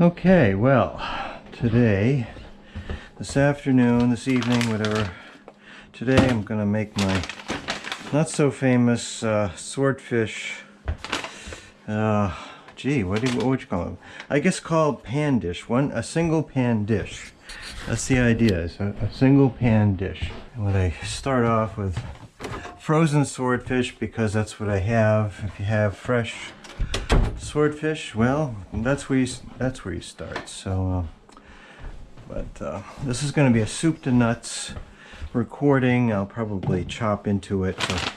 Okay, well, today, this afternoon, this evening, whatever, today I'm going to make my not so famous swordfish, gee, what would you call it? I guess called pan dish, a single pan dish. That's the idea, is a single pan dish. And when I start off with frozen swordfish, because that's what I have. If you have fresh swordfish, well, that's where you start. So, this is going to be a soup to nuts recording. I'll probably chop into it to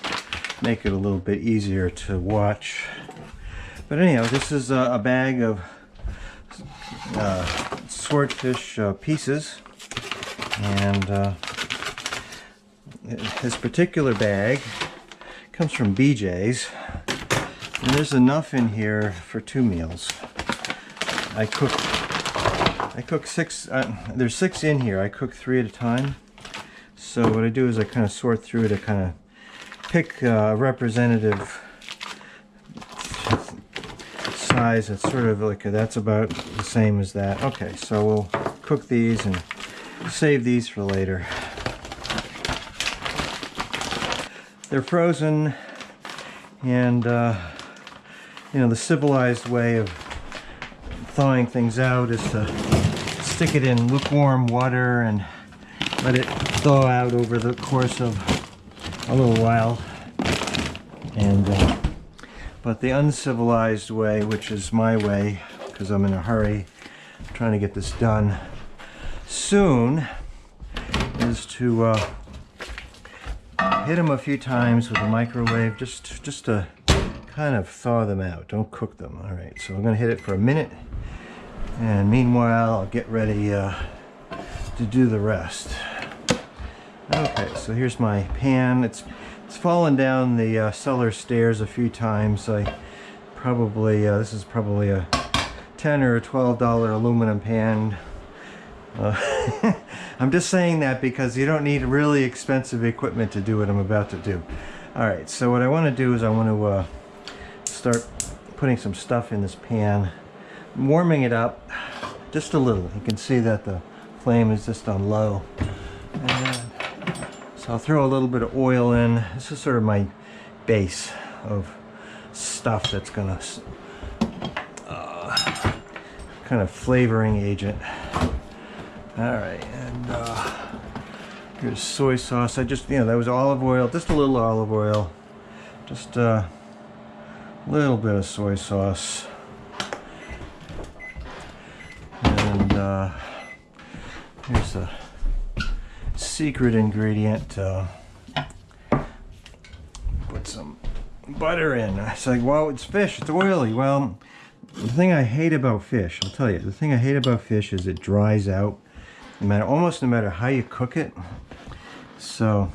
make it a little bit easier to watch. But anyhow, this is a bag of swordfish pieces, and this particular bag comes from BJ's. And there's enough in here for 2 meals. I cook 6, there's 6 in here. I cook 3 at a time. So what I do is I kind of sort through to kind of pick a representative size. It's sort of like, that's about the same as that. Okay, so we'll cook these and save these for later. They're frozen, and you know, the civilized way of thawing things out is to stick it in lukewarm water and let it thaw out over the course of a little while. And but the uncivilized way, which is my way, because I'm in a hurry, trying to get this done soon, is to hit them a few times with a microwave, just to kind of thaw them out. Don't cook them. All right, so I'm going to hit it for a minute, and meanwhile I'll get ready to do the rest. Okay, so here's my pan. It's fallen down the cellar stairs a few times. I probably this is probably a $10 or $12 aluminum pan. I'm just saying that because you don't need really expensive equipment to do what I'm about to do. All right, so what I want to do is I want to start putting some stuff in this pan, warming it up just a little. You can see that the flame is just on low. And so I'll throw a little bit of oil in. This is sort of my base of stuff that's gonna kind of flavoring agent. All right, and here's soy sauce. I just, you know, that was olive oil, just a little olive oil, just little bit of soy sauce, and here's a secret ingredient. Put some butter in. It's like, well, it's fish, it's oily. Well, the thing I hate about fish, I'll tell you, the thing I hate about fish is it dries out, almost no matter how you cook it. So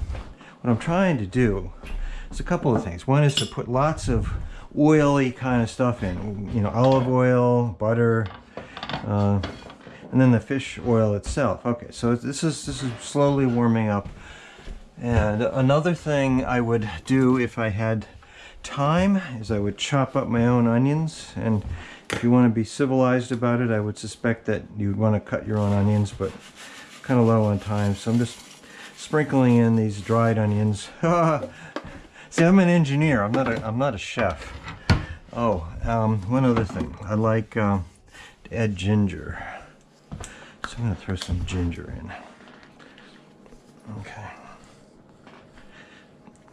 what I'm trying to do is a couple of things. One is to put lots of oily kind of stuff in, you know, olive oil, butter, and then the fish oil itself. Okay, so this is slowly warming up. And another thing I would do if I had time is I would chop up my own onions. And if you want to be civilized about it, I would suspect that you'd want to cut your own onions, but kind of low on time, so I'm just sprinkling in these dried onions. See, I'm an engineer. I'm not a chef. Oh, one other thing. I like to add ginger. So I'm going to throw some ginger in. Okay.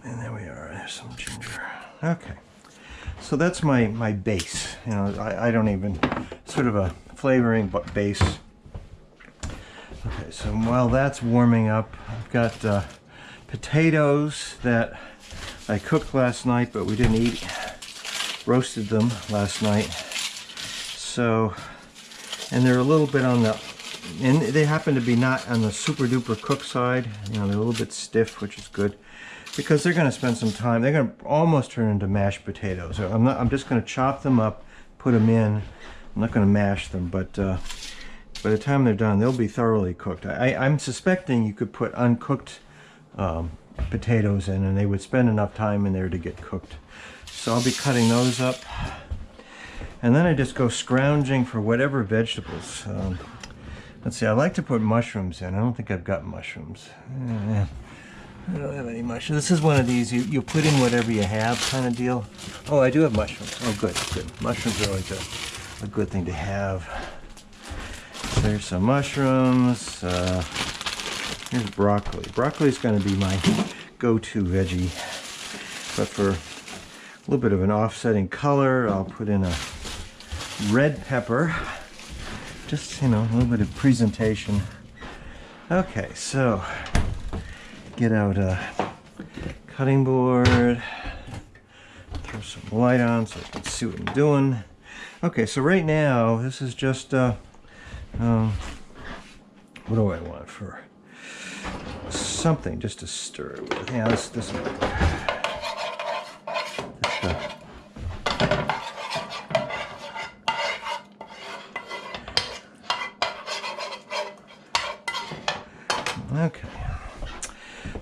And there we are. There's some ginger. Okay. So that's my base. You know, I don't even, sort of a flavoring base. Okay, so while that's warming up, I've got potatoes that I cooked last night, but we didn't eat. Roasted them last night. So, and they're a little bit on the, and they happen to be not on the super duper cooked side. You know, they're a little bit stiff, which is good, because they're going to spend some time. They're going to almost turn into mashed potatoes. So I'm just going to chop them up, put them in. I'm not going to mash them, but by the time they're done, they'll be thoroughly cooked. I'm suspecting you could put uncooked potatoes in, and they would spend enough time in there to get cooked. So I'll be cutting those up. And then I just go scrounging for whatever vegetables. Let's see, I like to put mushrooms in. I don't think I've got mushrooms. I don't have any mushrooms. This is one of these, you put in whatever you have kind of deal. Oh, I do have mushrooms. Oh, good, good. Mushrooms are always a good thing to have. So there's some mushrooms. Here's broccoli. Broccoli is going to be my go-to veggie. But for a little bit of an offsetting color, I'll put in a red pepper. Just, you know, a little bit of presentation. Okay, so get out a cutting board, throw some light on so I can see what I'm doing. Okay, so right now this is just what do I want for something just to stir with? Yeah, this okay.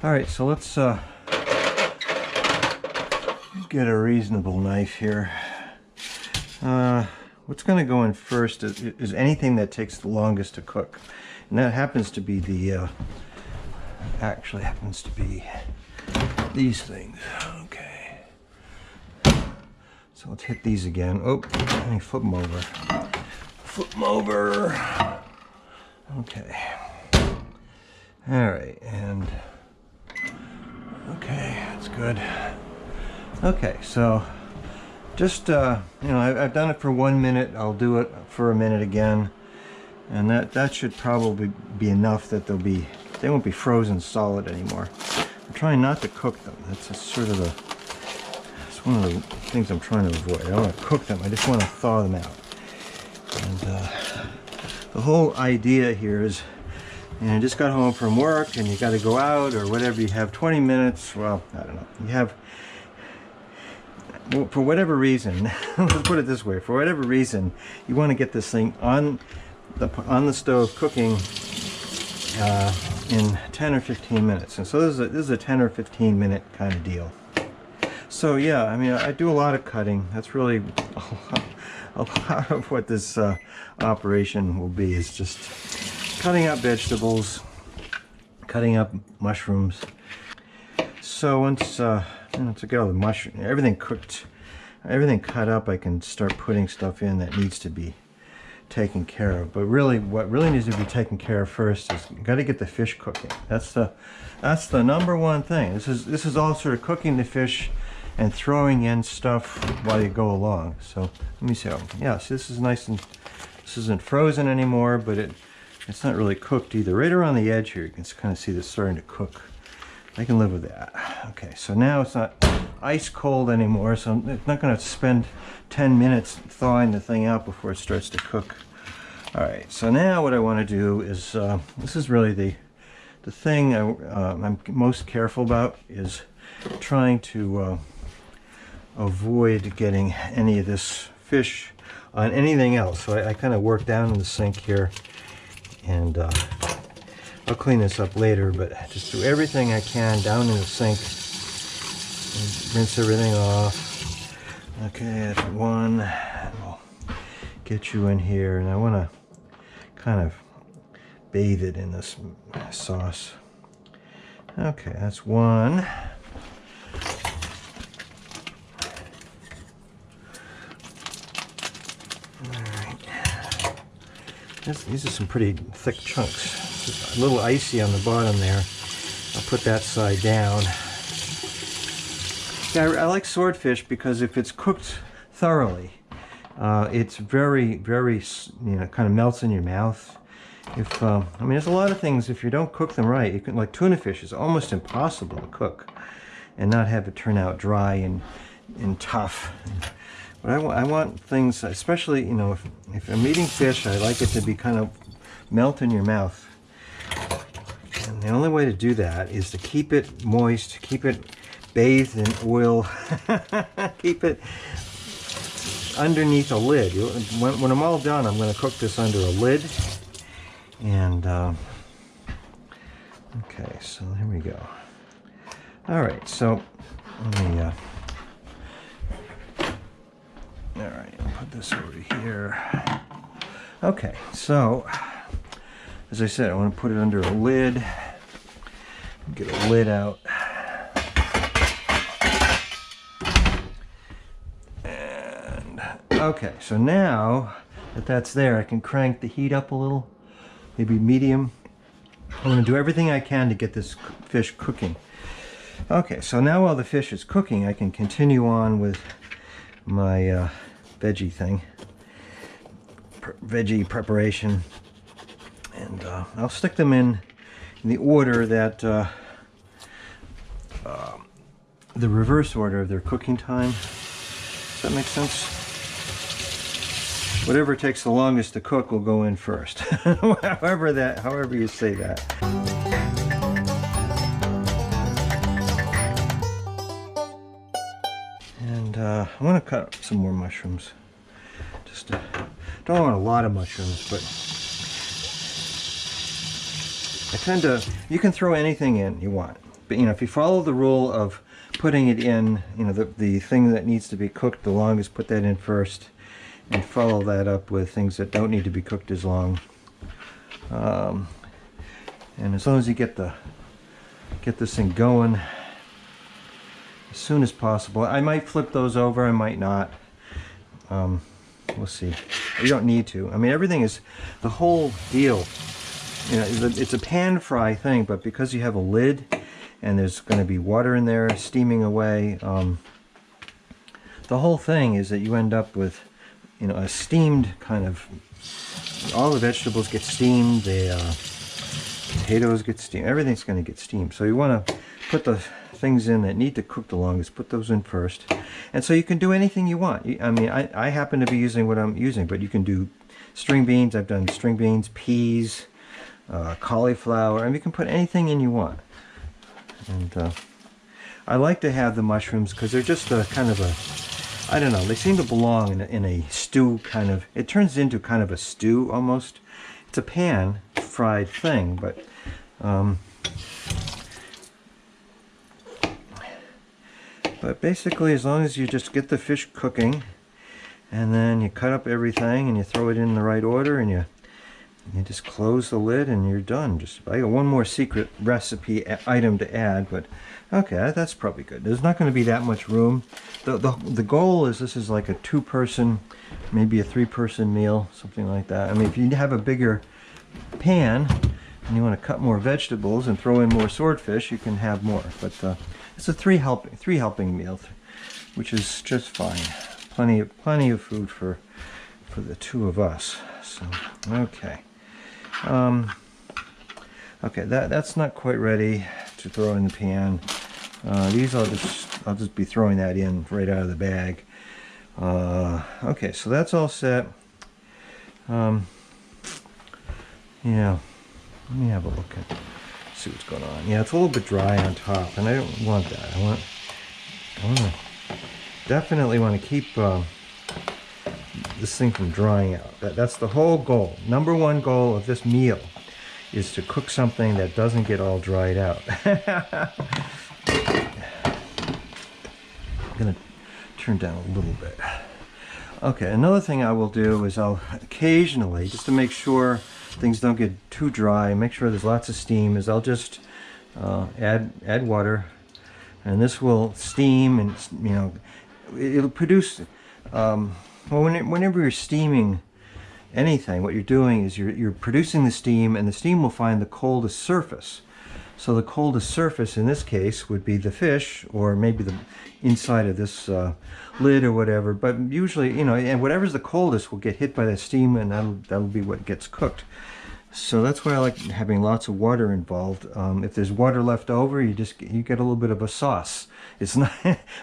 All right, so let's get a reasonable knife here. What's going to go in first is anything that takes the longest to cook, and that happens to be the actually happens to be these things. Okay, so let's hit these again. Oh, let me flip them over. Flip them over. Okay. All right, and okay, that's good. Okay, so just, you know, I've done it for 1 minute. I'll do it for a minute again. And that should probably be enough that they won't be frozen solid anymore. I'm trying not to cook them. That's sort of it's one of the things I'm trying to avoid. I don't want to cook them. I just want to thaw them out. And the whole idea here is, you know, you just got home from work and you got to go out or whatever. You have 20 minutes. Well, I don't know. You have, for whatever reason, let's put it this way. For whatever reason, you want to get this thing on the stove cooking in 10 or 15 minutes. And so this is a 10 or 15 minute kind of deal. So yeah, I mean, I do a lot of cutting. That's really a lot of what this operation will be, is just cutting up vegetables, cutting up mushrooms. So once I get all the mushroom, everything cooked, everything cut up, I can start putting stuff in that needs to be taken care of. But really, what really needs to be taken care of first is you got to get the fish cooking. That's the number one thing. This is all sort of cooking the fish and throwing in stuff while you go along. So let me see. Yeah, see, this is nice, and this isn't frozen anymore, but it's not really cooked either. Right around the edge here, you can kind of see this starting to cook. I can live with that. Okay, so now it's not ice cold anymore, so it's not going to spend 10 minutes thawing the thing out before it starts to cook. All right, so now what I want to do is, this is really the thing I'm most careful about, is trying to avoid getting any of this fish on anything else. So I kind of work down in the sink here, and I'll clean this up later, but just do everything I can down in the sink and rinse everything off. Okay, that's one. We'll get you in here, and I want to kind of bathe it in this sauce. Okay, that's one. These are some pretty thick chunks. Just a little icy on the bottom there. I'll put that side down. Yeah, I like swordfish because if it's cooked thoroughly, it's very, very, you know, kind of melts in your mouth. If I mean, there's a lot of things, if you don't cook them right, you can, like tuna fish is almost impossible to cook and not have it turn out dry and tough. But I want things, especially, you know, if I'm eating fish, I like it to be kind of melt in your mouth. And the only way to do that is to keep it moist, keep it bathed in oil, keep it underneath a lid. When I'm all done, I'm going to cook this under a lid. And, okay, so here we go. All right, so let me, all right, put this over here. Okay, so as I said, I want to put it under a lid. Get a lid out. And okay, so now that that's there, I can crank the heat up a little, maybe medium. I'm going to do everything I can to get this fish cooking. Okay, so now while the fish is cooking, I can continue on with my veggie thing, veggie preparation, and I'll stick them in the order that the reverse order of their cooking time. Does that make sense? Whatever takes the longest to cook will go in first. however you say that. And I want to cut up some more mushrooms. Just don't want a lot of mushrooms, but I tend to. You can throw anything in you want, but if you follow the rule of putting it in, the thing that needs to be cooked the longest, put that in first, and follow that up with things that don't need to be cooked as long. And as long as you get this thing going as soon as possible. I might flip those over, I might not. We'll see. You don't need to. I mean, everything is, the whole deal, it's a pan fry thing, but because you have a lid and there's going to be water in there steaming away, the whole thing is that you end up with, a steamed kind of, all the vegetables get steamed, the potatoes get steamed, everything's going to get steamed. So you want to put the things in that need to cook the longest, put those in first. And so you can do anything you want. I mean, I happen to be using what I'm using, but you can do string beans. I've done string beans, peas, cauliflower. I mean, you can put anything in you want. And I like to have the mushrooms because they're just a kind of a, I don't know, they seem to belong in a stew kind of, it turns into kind of a stew almost. It's a pan fried thing, but basically as long as you just get the fish cooking and then you cut up everything and you throw it in the right order and you just close the lid and you're done. I got one more secret recipe item to add, but okay, that's probably good. There's not going to be that much room. The goal is this is like a 2-person, maybe a 3-person meal, something like that. I mean, if you have a bigger pan and you want to cut more vegetables and throw in more swordfish, you can have more. But it's a three helping meal, which is just fine. Plenty of food for the 2 of us. So okay. Okay, that's not quite ready to throw in the pan. These I'll just be throwing that in right out of the bag. Okay, so that's all set. Yeah, let me have a look and see what's going on. Yeah, it's a little bit dry on top, and I don't want that. I definitely want to keep this thing from drying out. That's the whole goal. Number 1 goal of this meal is to cook something that doesn't get all dried out. I'm gonna turn down a little bit. Okay, another thing I will do is I'll occasionally, just to make sure things don't get too dry, make sure there's lots of steam, is I'll just add water, and this will steam, and it'll produce. Well, whenever you're steaming anything, what you're doing is you're producing the steam, and the steam will find the coldest surface. So the coldest surface in this case would be the fish, or maybe the inside of this lid or whatever. But usually, and whatever's the coldest will get hit by that steam, and that'll be what gets cooked. So that's why I like having lots of water involved. If there's water left over, you get a little bit of a sauce. It's not,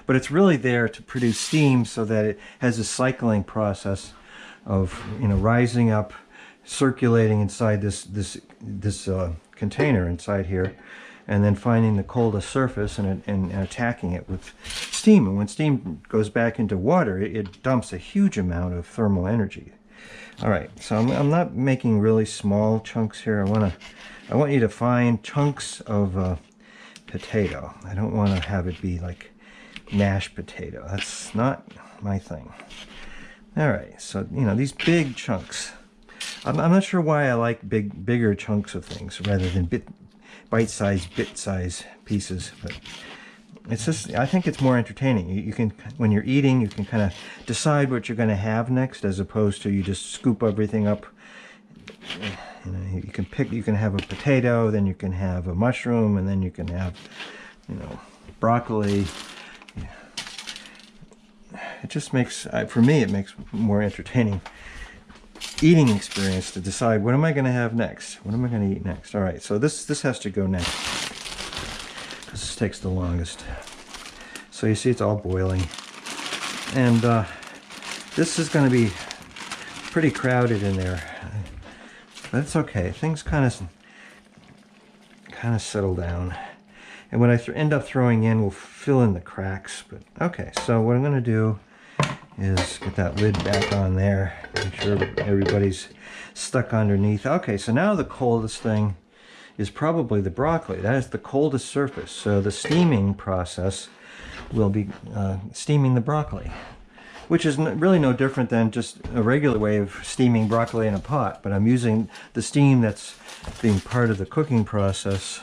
but it's really there to produce steam, so that it has a cycling process of rising up, circulating inside this container inside here, and then finding the coldest surface and attacking it with steam. And when steam goes back into water, it dumps a huge amount of thermal energy. All right, so I'm not making really small chunks here. I want you to find chunks of potato. I don't want to have it be like mashed potato. That's not my thing. All right, so you know these big chunks. I'm not sure why I like bigger chunks of things rather than bite-sized, bit-sized pieces, but it's just, I think it's more entertaining. You can, when you're eating, you can kind of decide what you're going to have next, as opposed to you just scoop everything up. You know, you can pick, you can have a potato, then you can have a mushroom, and then you can have, you know, broccoli. It just makes, for me, it makes more entertaining eating experience to decide what am I going to have next? What am I going to eat next? All right, so this has to go next. This takes the longest. So you see it's all boiling. And this is going to be pretty crowded in there. But it's okay. Things kind of settle down. And what I end up throwing in will fill in the cracks. But okay, so what I'm going to do is get that lid back on there. Make sure everybody's stuck underneath. Okay, so now the coldest thing is probably the broccoli. That is the coldest surface. So the steaming process will be steaming the broccoli, which is really no different than just a regular way of steaming broccoli in a pot. But I'm using the steam that's being part of the cooking process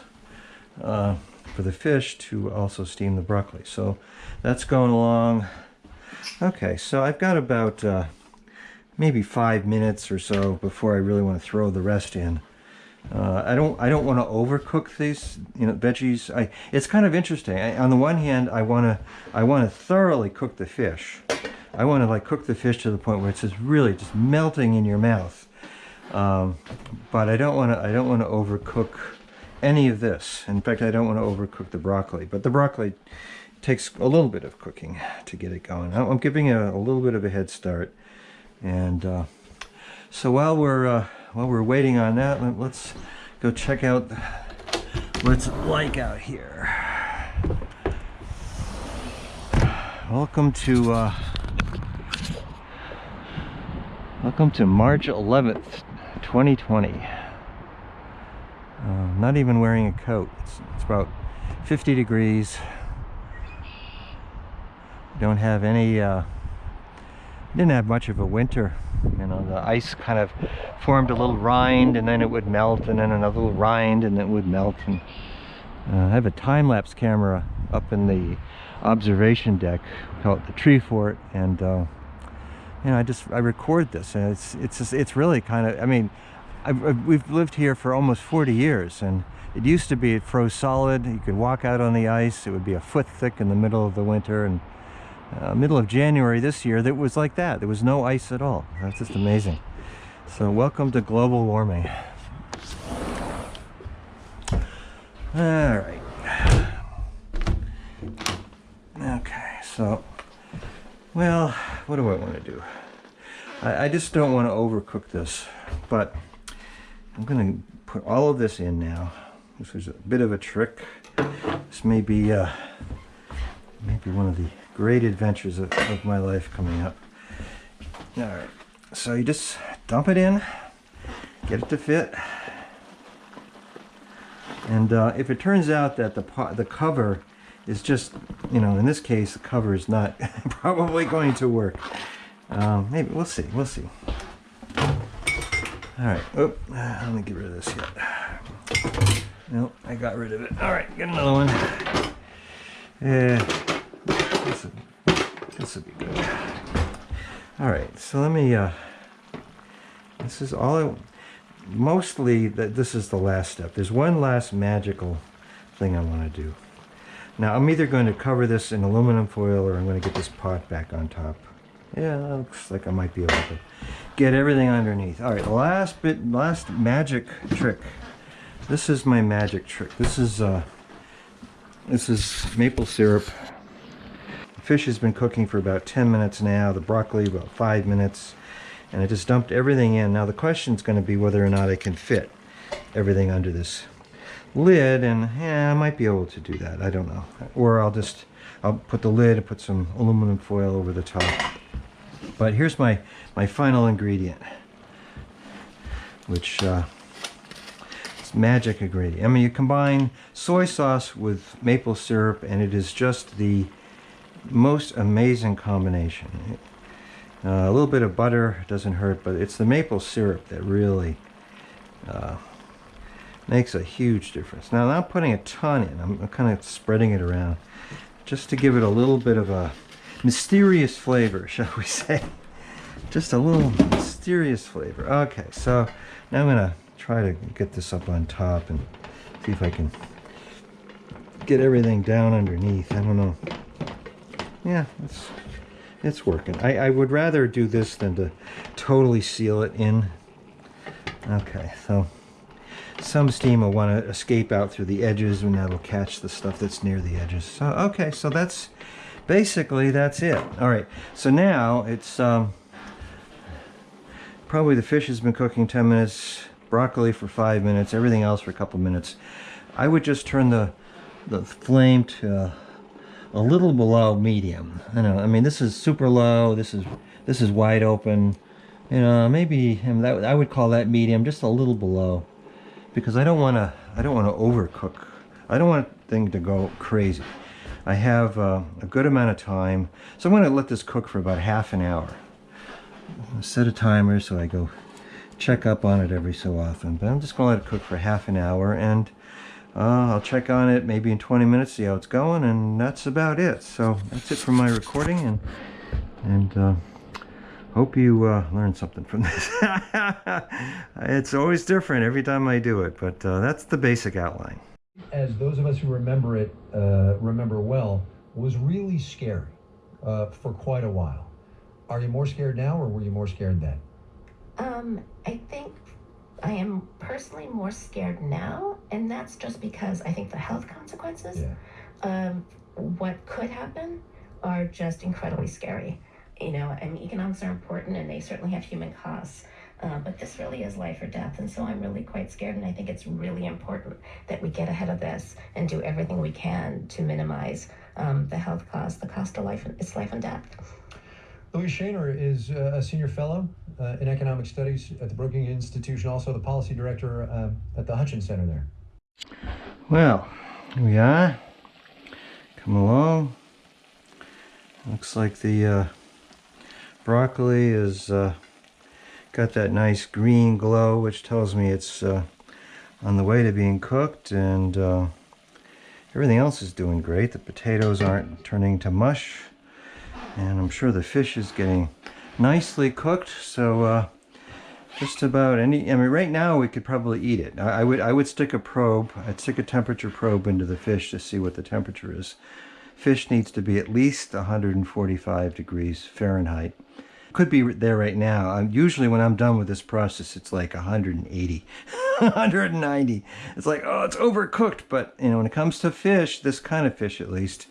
for the fish to also steam the broccoli. So that's going along. Okay, so I've got about maybe 5 minutes or so before I really want to throw the rest in. I don't want to overcook these, you know, veggies. It's kind of interesting. On the one hand, I want to thoroughly cook the fish. I want to like cook the fish to the point where it's just really just melting in your mouth. But I don't want to overcook any of this. In fact, I don't want to overcook the broccoli. But the broccoli takes a little bit of cooking to get it going. I'm giving it a little bit of a head start. And so while we're waiting on that, let's go check out what it's like out here. Welcome to March 11th, 2020. Not even wearing a coat. It's about 50 degrees. Don't have any, didn't have much of a winter. You know, the ice kind of formed a little rind and then it would melt, and then another little rind and then it would melt. And I have a time-lapse camera up in the observation deck, we call it the tree fort, and you know, I record this, and it's really kind of, I mean, we've lived here for almost 40 years, and it used to be it froze solid. You could walk out on the ice. It would be a foot thick in the middle of the winter, and middle of January this year, that was like that. There was no ice at all. That's just amazing. So welcome to global warming. All right. Okay, so, well, what do I want to do? I just don't want to overcook this, but I'm going to put all of this in now. This is a bit of a trick. This may be one of the great adventures of my life coming up. All right, so you just dump it in, get it to fit, and if it turns out that the cover is just, you know, in this case the cover is not probably going to work. Maybe we'll see. All right. Oh, let me get rid of this yet. Nope, I got rid of it. All right, get another one. This will be good. All right, so let me. This is all. Mostly that this is the last step. There's one last magical thing I want to do. Now I'm either going to cover this in aluminum foil or I'm going to get this pot back on top. Yeah, that looks like I might be able to get everything underneath. All right, last magic trick. This is my magic trick. This is maple syrup. The fish has been cooking for about 10 minutes now. The broccoli about 5 minutes, and I just dumped everything in. Now the question is going to be whether or not I can fit everything under this lid, and yeah, I might be able to do that. I don't know. Or I'll put the lid and put some aluminum foil over the top. But here's my final ingredient, which it's magic ingredient. I mean, you combine soy sauce with maple syrup, and it is just the most amazing combination. A little bit of butter doesn't hurt, but it's the maple syrup that really makes a huge difference. Now, I'm not putting a ton in. I'm kind of spreading it around just to give it a little bit of a mysterious flavor, shall we say. Just a little mysterious flavor. Okay, so now I'm gonna try to get this up on top and see if I can get everything down underneath. I don't know. Yeah, it's working. I would rather do this than to totally seal it in. Okay, so some steam will want to escape out through the edges, and that'll catch the stuff that's near the edges. So, okay, so that's basically, that's it. All right, so now it's probably the fish has been cooking 10 minutes, broccoli for 5 minutes, everything else for a couple minutes. I would just turn the flame to a little below medium. I mean, this is super low. This is wide open. You know, maybe I would call that medium, just a little below, because I don't want to overcook. I don't want the thing to go crazy. I have a good amount of time, so I'm going to let this cook for about half an hour. Set a timer so I go check up on it every so often, but I'm just going to let it cook for half an hour, and I'll check on it maybe in 20 minutes, see how it's going, and that's about it. So that's it for my recording, and hope you learned something from this. It's always different every time I do it, but that's the basic outline. As those of us who remember it remember well, was really scary for quite a while. Are you more scared now, or were you more scared then? I think I am personally more scared now, and that's just because I think the health consequences of what could happen are just incredibly scary. You know, I mean, economics are important, and they certainly have human costs, but this really is life or death, and so I'm really quite scared, and I think it's really important that we get ahead of this and do everything we can to minimize the health costs, the cost of life, it's life and death. Louise Shaner is a senior fellow in economic studies at the Brookings Institution, also the policy director at the Hutchins Center there. Well, here we are. Come along. Looks like the broccoli is got that nice green glow, which tells me it's on the way to being cooked, and everything else is doing great. The potatoes aren't turning to mush, and I'm sure the fish is getting nicely cooked. So just about any, I mean, right now we could probably eat it. I would stick a probe. I'd stick a temperature probe into the fish to see what the temperature is. Fish needs to be at least 145 degrees Fahrenheit. Could be there right now. Usually when I'm done with this process, it's like 180, 190. It's like, oh, it's overcooked. But you know, when it comes to fish, this kind of fish at least,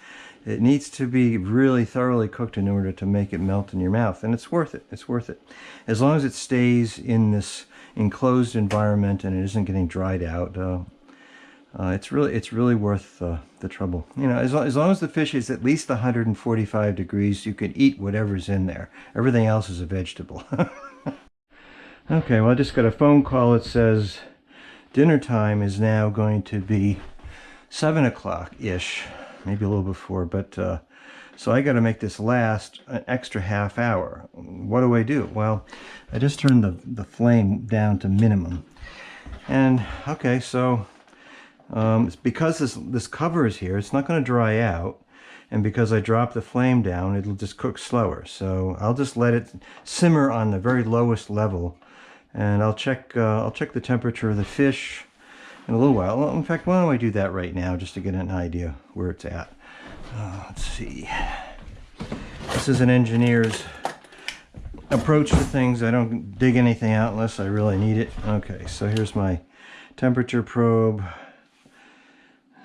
it needs to be really thoroughly cooked in order to make it melt in your mouth, and it's worth it. It's worth it. As long as it stays in this enclosed environment and it isn't getting dried out, it's really worth the trouble. You know, as long as the fish is at least 145 degrees, you can eat whatever's in there. Everything else is a vegetable. Okay, well, I just got a phone call. It says dinner time is now going to be 7 o'clock-ish. Maybe a little before, but so I got to make this last an extra half hour. What do? Well, I just turned the flame down to minimum, and okay, so it's because this cover is here, it's not going to dry out, and because I dropped the flame down, it'll just cook slower. So I'll just let it simmer on the very lowest level, and I'll check the temperature of the fish in a little while. Well, in fact, why don't I do that right now just to get an idea where it's at. Let's see. This is an engineer's approach to things. I don't dig anything out unless I really need it. Okay, so here's my temperature probe.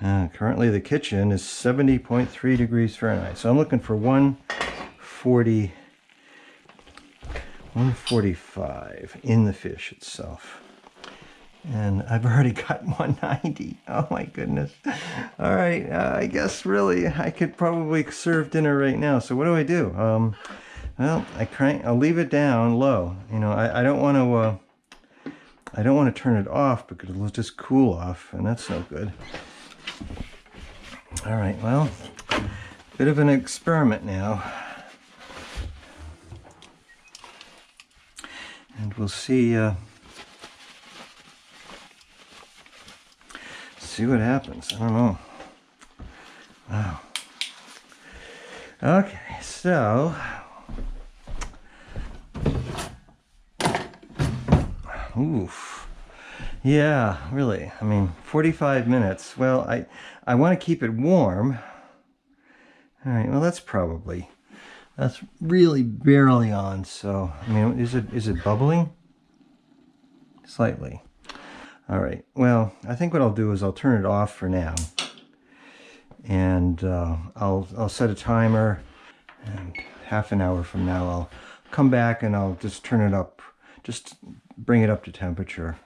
Currently the kitchen is 70.3 degrees Fahrenheit. So I'm looking for 145 in the fish itself. And I've already got 190. Oh my goodness. All right, I guess really I could probably serve dinner right now. So what do? Well, I'll leave it down low. You know, I don't want to turn it off because it'll just cool off, and that's no good. All right, well, bit of an experiment now. we'll see what happens. I don't know. Wow. Okay, so oof. Yeah, really. I mean, 45 minutes. Well, I want to keep it warm. All right, well, that's really barely on. So, I mean, is it bubbling? Slightly. All right, well, I think what I'll do is I'll turn it off for now. And I'll set a timer, and half an hour from now I'll come back and I'll just turn it up, just bring it up to temperature,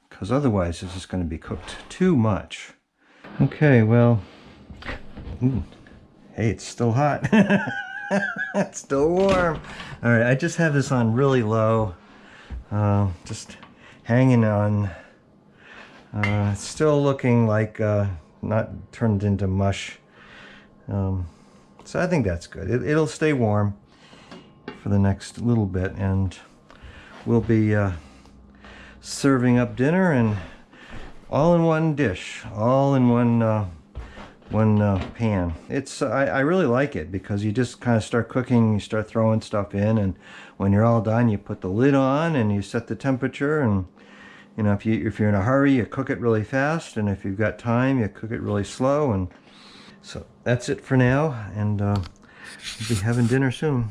because otherwise it's just going to be cooked too much. Okay, well, ooh, hey, it's still hot. It's still warm. All right, I just have this on really low, just hanging on. It's still looking like not turned into mush. So I think that's good. It'll stay warm for the next little bit, and we'll be serving up dinner, and all in one dish, all in one pan. It's I really like it because you just kind of start cooking, you start throwing stuff in, and when you're all done, you put the lid on and you set the temperature. And you know, if you're in a hurry, you cook it really fast, and if you've got time, you cook it really slow. And so that's it for now, and we'll be having dinner soon.